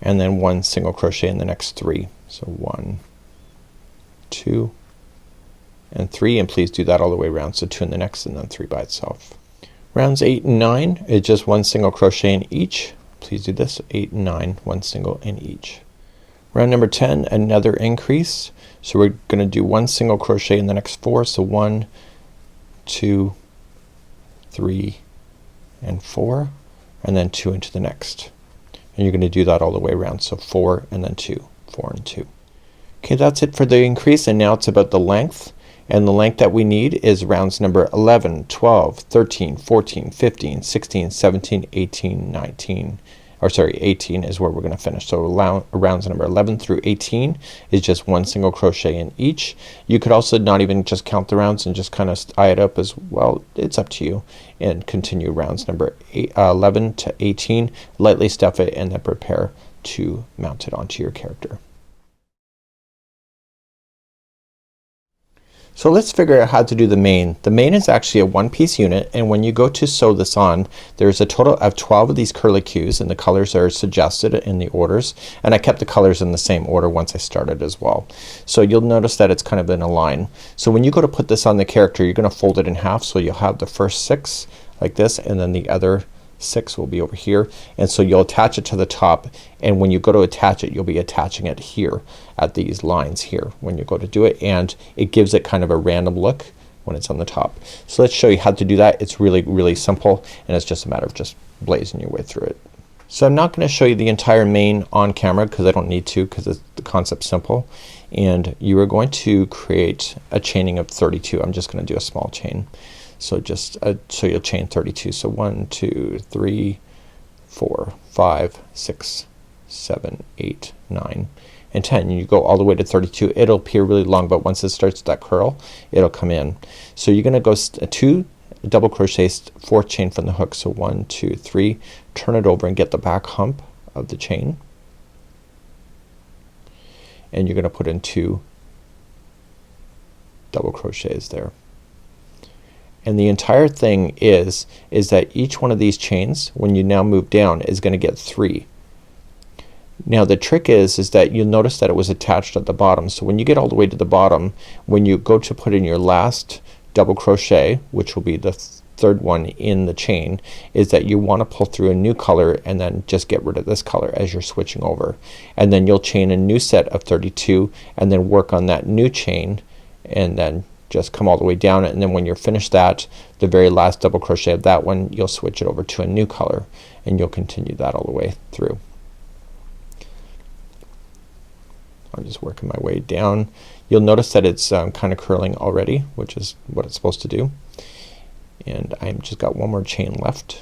and then 1 single crochet in the next 3. So 1, 2 and 3, and please do that all the way around. So 2 in the next, and then 3 by itself. Rounds 8 and 9 is just 1 single crochet in each. Please do this, 8 and 9, 1 single in each. Round number 10, another increase. So we're gonna do 1 single crochet in the next 4. So 1, 2, 3 and 4, and then 2 into the next. And you're gonna do that all the way around. So 4 and then 2, 4 and 2. Okay, that's it for the increase, and now it's about the length. And the length that we need is rounds number 11, 12, 13, 14, 15, 16, 17, 18, 19, or sorry, 18 is where we're gonna finish. So rounds number 11 through 18 is just 1 single crochet in each. You could also not even just count the rounds and just kind of eye it up as well. It's up to you. And continue rounds number 11 to 18. Lightly stuff it, and then prepare to mount it onto your character. So let's figure out how to do the mane. The mane is actually a 1-piece unit, and when you go to sew this on, there's a total of 12 of these curlicues, and the colors are suggested in the orders, and I kept the colors in the same order once I started as well. So you'll notice that it's kind of in a line. So when you go to put this on the character, you're gonna fold it in half, so you'll have the first 6 like this, and then the other 6 will be over here, and so you'll attach it to the top, and when you go to attach it, you'll be attaching it here at these lines here when you go to do it, and it gives it kind of a random look when it's on the top. So let's show you how to do that. It's really simple, and it's just a matter of just blazing your way through it. So I'm not gonna show you the entire mane on camera because I don't need to, because the concept simple. And you are going to create a chaining of 32. I'm just gonna do a small chain. So just so you'll chain 32. So 1, 2, 3, 4, 5, 6, 7, 8, 9, and 10. You go all the way to 32. It'll appear really long, but once it starts that curl, it'll come in. So you're gonna go 2 double crochets, 4th chain from the hook. So 1, 2, 3, turn it over and get the back hump of the chain. And you're gonna put in 2 double crochets there. And the entire thing is that each one of these chains, when you now move down, is gonna get 3. Now the trick is that you'll notice that it was attached at the bottom. So when you get all the way to the bottom, when you go to put in your last double crochet, which will be the 3rd one in the chain, is that you want to pull through a new color and then just get rid of this color as you're switching over. And then you'll chain a new set of 32 and then work on that new chain and then just come all the way down it, and then when you're finished that, the very last double crochet of that one, you'll switch it over to a new color and you'll continue that all the way through. I'm just working my way down. You'll notice that it's kind of curling already, which is what it's supposed to do. And I've just got one more chain left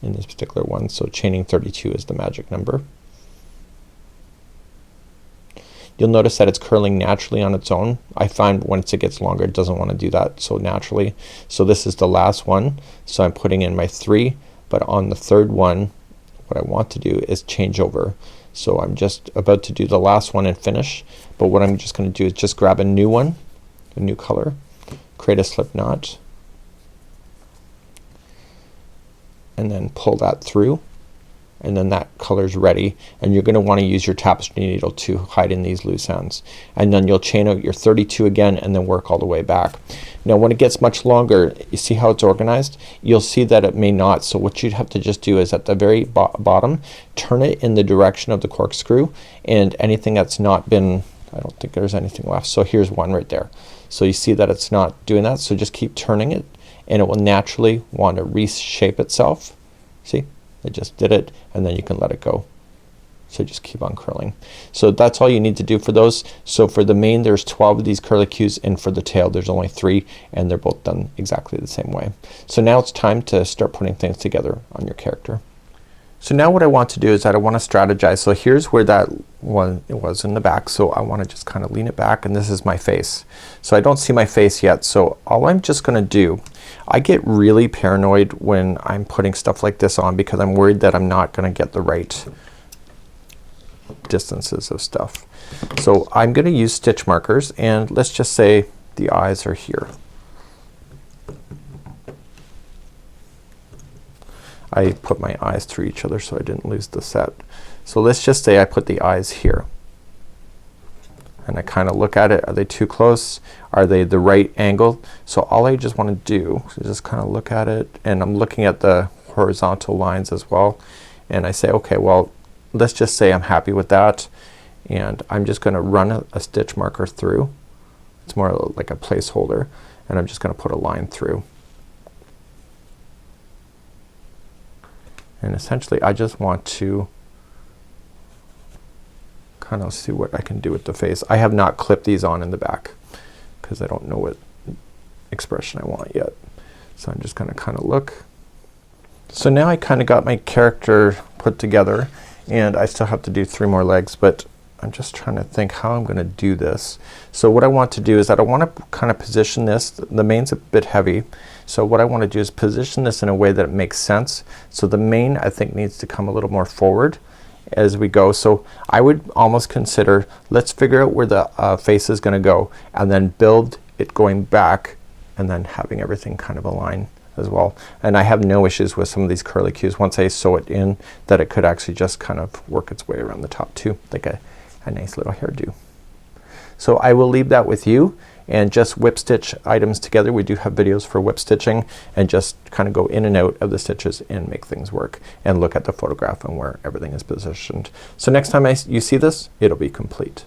in this particular one. So chaining 32 is the magic number. You'll notice that it's curling naturally on its own. I find once it gets longer it doesn't want to do that so naturally. So this is the last one. So I'm putting in my 3, but on the 3rd one what I want to do is change over. So I'm just about to do the last one and finish, but what I'm just gonna do is just grab a new one, a new color, create a slip knot, and then pull that through, and then that color's ready, and you're gonna want to use your tapestry needle to hide in these loose ends. And then you'll chain out your 32 again and then work all the way back. Now when it gets much longer, you see how it's organized? You'll see that it may not. So what you'd have to just do is at the very bottom, turn it in the direction of the corkscrew, and anything that's not been, I don't think there's anything left. So here's one right there. So you see that it's not doing that, so just keep turning it and it will naturally want to reshape itself. See? It just did it, and then you can let it go. So just keep on curling. So that's all you need to do for those. So for the mane there's 12 of these curlicues, and for the tail there's only 3, and they're both done exactly the same way. So now it's time to start putting things together on your character. So now what I want to do is that I want to strategize. So here's where that one it was in the back. So I want to just kind of lean it back, and this is my face. So I don't see my face yet. So all I'm just gonna do, I get really paranoid when I'm putting stuff like this on because I'm worried that I'm not gonna get the right distances of stuff. So I'm gonna use stitch markers, and let's just say the eyes are here. I put my eyes through each other so I didn't lose the set. So let's just say I put the eyes here, and I kind of look at it. Are they too close? Are they the right angle? So all I just want to do is just kind of look at it, and I'm looking at the horizontal lines as well, and I say okay, well let's just say I'm happy with that, and I'm just gonna run a stitch marker through. It's more like a placeholder, and I'm just gonna put a line through. And essentially I just want to kind of see what I can do with the face. I have not clipped these on in the back because I don't know what expression I want yet. So I'm just gonna kind of look. So now I kind of got my character put together, and I still have to do 3 more legs, but I'm just trying to think how I'm gonna do this. So what I want to do is that I want to kind of position this. The mane's a bit heavy, so what I want to do is position this in a way that it makes sense. So the mane I think needs to come a little more forward as we go. So I would almost consider, let's figure out where the face is gonna go, and then build it going back, and then having everything kind of align as well. And I have no issues with some of these curlicues once I sew it in, that it could actually just kind of work its way around the top too, like a nice little hairdo. So I will leave that with you, and just whip stitch items together. We do have videos for whip stitching, and just kind of go in and out of the stitches and make things work, and look at the photograph and where everything is positioned. So next time you see this, it'll be complete.